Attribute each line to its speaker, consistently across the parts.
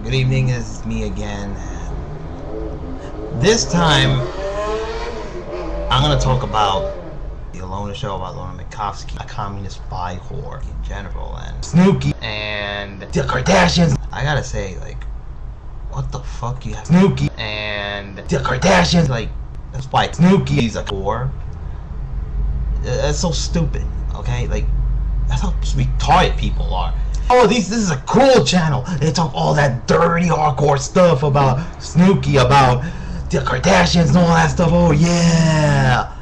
Speaker 1: Good evening, it's me again. This time, I'm gonna talk about the Alyona show, about Alyona, a communist spy whore in general, and Snooki, and the Kardashians. I gotta say, like, what the fuck you have Snooki and the Kardashians, like, that's why Snooki's a whore. That's so stupid, okay? Like, that's how retarded people are. Oh, this is a cool channel. They talk all that dirty, hardcore stuff about Snooki, about the Kardashians and all that stuff. Oh yeah,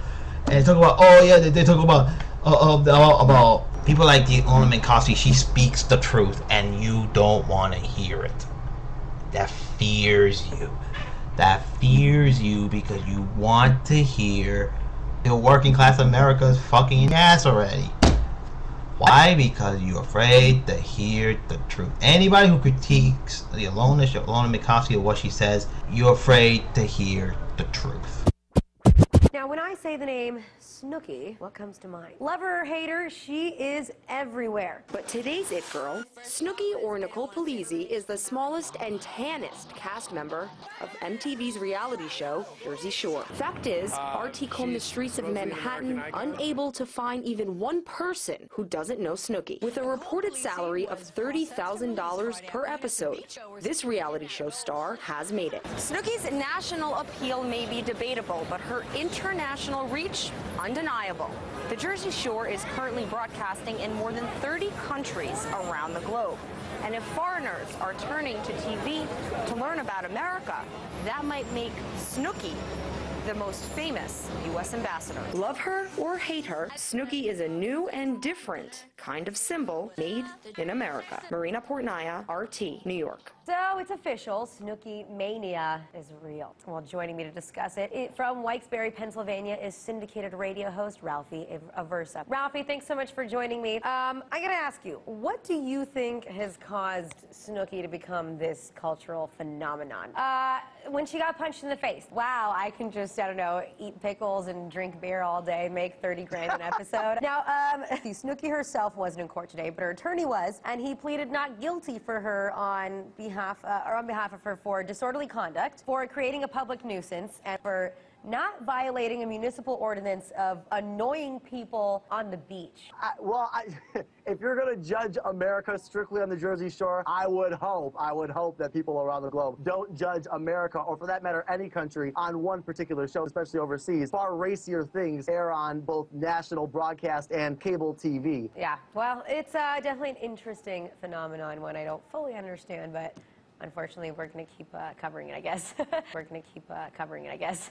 Speaker 1: and they talk about, oh yeah, they talk about people like the Alyona. She speaks the truth, and you don't want to hear it. That fears you. That fears you because you want to hear the working class America's fucking ass already. Why? Because you're afraid to hear the truth. Anybody who critiques the Alyona show, Alyona or what she says, you're afraid to hear the truth.
Speaker 2: Now, when I say the name Snooki, what comes to mind? Lover or hater, she is everywhere.
Speaker 3: But today's it girl, Snooki, or Nicole Polizzi, is the smallest and tannest cast member of MTV's reality show, Jersey Shore. Fact is, RT combed the streets of Manhattan, unable to find even one person who doesn't know Snooki. With a reported salary of $30,000 per episode, this reality show star has made it.
Speaker 4: Snooki's national appeal may be debatable, but her international reach, undeniable. The Jersey Shore is currently broadcasting in more than 30 countries around the globe. And if foreigners are turning to TV to learn about America, that might make Snooki the most famous U.S. ambassador.
Speaker 3: Love her or hate her, Snooki is a new and different kind of symbol made in America. Marina Portnaya, RT, New York.
Speaker 2: So it's official, Snooki mania is real. Well, joining me to discuss it from Wilkes-Barre, Pennsylvania, is syndicated radio host Ralphie Aversa. Ralphie, thanks so much for joining me. I gotta ask you, what do you think has caused Snooki to become this cultural phenomenon? When she got punched in the face, wow, I can just, I don't know, eat pickles and drink beer all day, make 30 grand an episode. Now, Snooki herself wasn't in court today, but her attorney was, and he pleaded not guilty for her on behalf of her for disorderly conduct, for creating a public nuisance, and for not violating a municipal ordinance of annoying people on the beach.
Speaker 5: If you're going to judge America strictly on the Jersey Shore, I would hope that people around the globe don't judge America, or for that matter, any country, on one particular show, especially overseas. Far racier things air on both national broadcast and cable TV.
Speaker 2: Yeah, well, it's definitely an interesting phenomenon, one I don't fully understand, but unfortunately, we're going to keep covering it, I guess. We're going to keep covering it, I guess.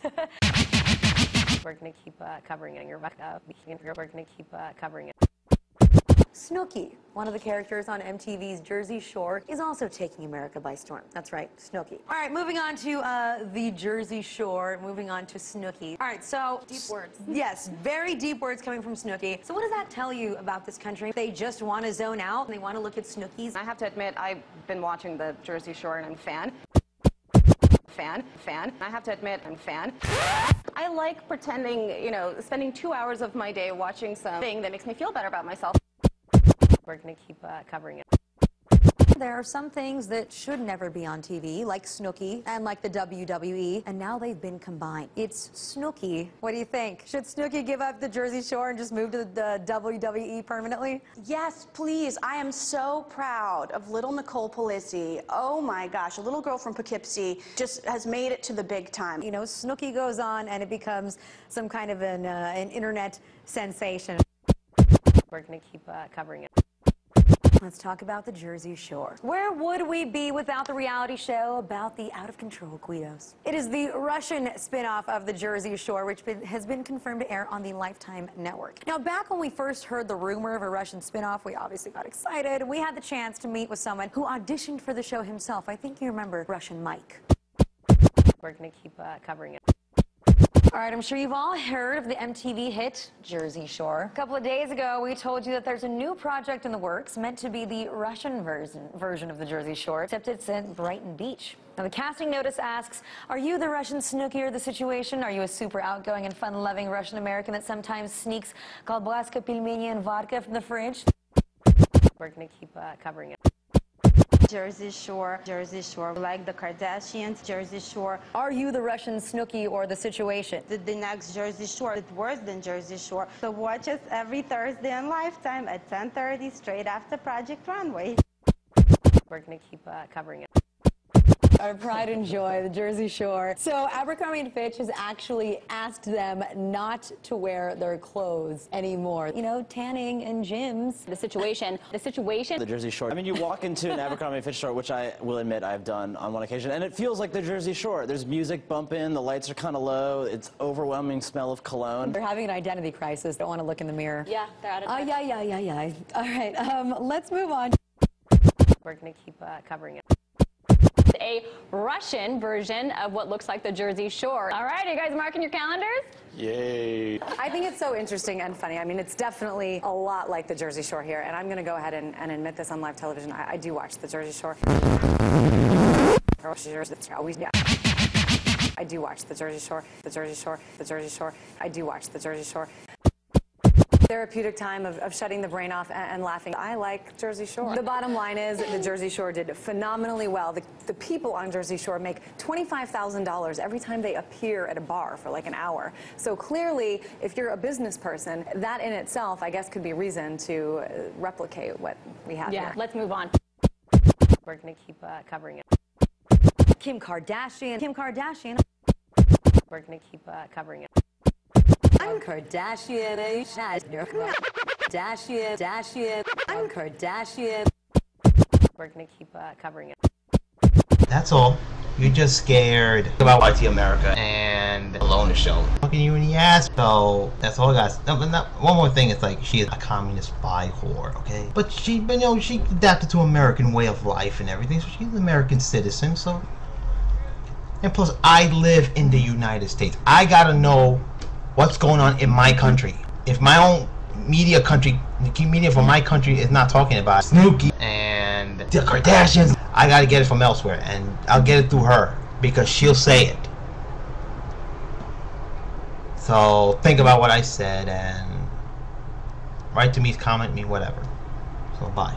Speaker 2: We're going to keep covering it. We're going to keep covering it. Snooki, one of the characters on MTV's Jersey Shore, is also taking America by storm. That's right, Snooki. All right, moving on to the Jersey Shore, moving on to Snooki. All right, so...
Speaker 4: Deep words.
Speaker 2: Yes, very deep words coming from Snooki. So what does that tell you about this country? They just want to zone out, and they want to look at Snooki's.
Speaker 4: I have to admit, I've been watching the Jersey Shore, and I'm a fan. I have to admit, I'm a fan. I like pretending, you know, spending 2 hours of my day watching something that makes me feel better about myself.
Speaker 2: We're going to keep covering it. There are some things that should never be on TV, like Snooki and like the WWE, and now they've been combined. It's Snooki. What do you think? Should Snooki give up the Jersey Shore and just move to the WWE permanently?
Speaker 6: Yes, please. I am so proud of little Nicole Polizzi. Oh my gosh, a little girl from Poughkeepsie just has made it to the big time.
Speaker 2: You know, Snooki goes on and it becomes some kind of an internet sensation. We're going to keep covering it. Let's talk about the Jersey Shore. Where would we be without the reality show about the out-of-control Guidos? It is the Russian spin-off of the Jersey Shore, which has been confirmed to air on the Lifetime network. Now, back when we first heard the rumor of a Russian spin-off, we obviously got excited. We had the chance to meet with someone who auditioned for the show himself. I think you remember Russian Mike. We're going to keep covering it. All right, I'm sure you've all heard of the MTV hit Jersey Shore. A couple of days ago, we told you that there's a new project in the works meant to be the Russian version of the Jersey Shore, except it's in Brighton Beach. Now, the casting notice asks, are you the Russian Snooki of the situation? Are you a super outgoing and fun-loving Russian American that sometimes sneaks kolbaska, pelmeni, and vodka from the fridge? We're going to keep covering it.
Speaker 6: Jersey Shore, like the Kardashians, Jersey Shore.
Speaker 2: Are you the Russian Snooki or the situation?
Speaker 6: The next Jersey Shore is worse than Jersey Shore. So watch us every Thursday on Lifetime at 10:30, straight after Project Runway.
Speaker 4: We're going to keep covering it.
Speaker 2: Our pride and joy, the Jersey Shore. So Abercrombie & Fitch has actually asked them not to wear their clothes anymore. You know, tanning and gyms.
Speaker 7: The situation.
Speaker 8: The Jersey Shore. I mean, you walk into an Abercrombie & Fitch store, which I will admit I've done on one occasion, and it feels like the Jersey Shore. There's music bumping, the lights are kind of low, it's overwhelming smell of cologne.
Speaker 2: They're having an identity crisis. Don't want to look in the mirror.
Speaker 7: Yeah, they're out of touch.
Speaker 2: Yeah. All right, let's move on.
Speaker 4: We're going to keep covering it.
Speaker 7: A Russian version of what looks like the Jersey Shore. All right, are you guys marking your calendars?
Speaker 8: Yay.
Speaker 2: I think it's so interesting and funny. I mean, it's definitely a lot like the Jersey Shore here, and I'm going to go ahead and admit this on live television. I do watch the Jersey Shore. I do watch the Jersey Shore. I do watch the Jersey Shore. Therapeutic time of shutting the brain off and laughing. I like Jersey Shore. The bottom line is the Jersey Shore did phenomenally well. The people on Jersey Shore make $25,000 every time they appear at a bar for like an hour. So clearly, if you're a business person, that in itself, I guess, could be reason to replicate what we have here.
Speaker 7: Let's move on.
Speaker 4: We're going to keep covering it.
Speaker 2: Kim Kardashian.
Speaker 4: We're going to keep covering it.
Speaker 2: I'm Kardashian. I'm Kardashian.
Speaker 4: We're going to keep covering it.
Speaker 1: That's all. You're just scared about YT America and Alyona show. Fucking you in the ass. So that's all I got. One more thing, it's like she is a communist spy whore, okay? But she adapted to American way of life and everything, so she's an American citizen. So, and plus, I live in the United States. I gotta know what's going on in my country. If my own media from my country is not talking about Snooki and the Kardashians, I gotta get it from elsewhere, and I'll get it through her because she'll say it. So think about what I said and write to me, comment me, whatever. So bye.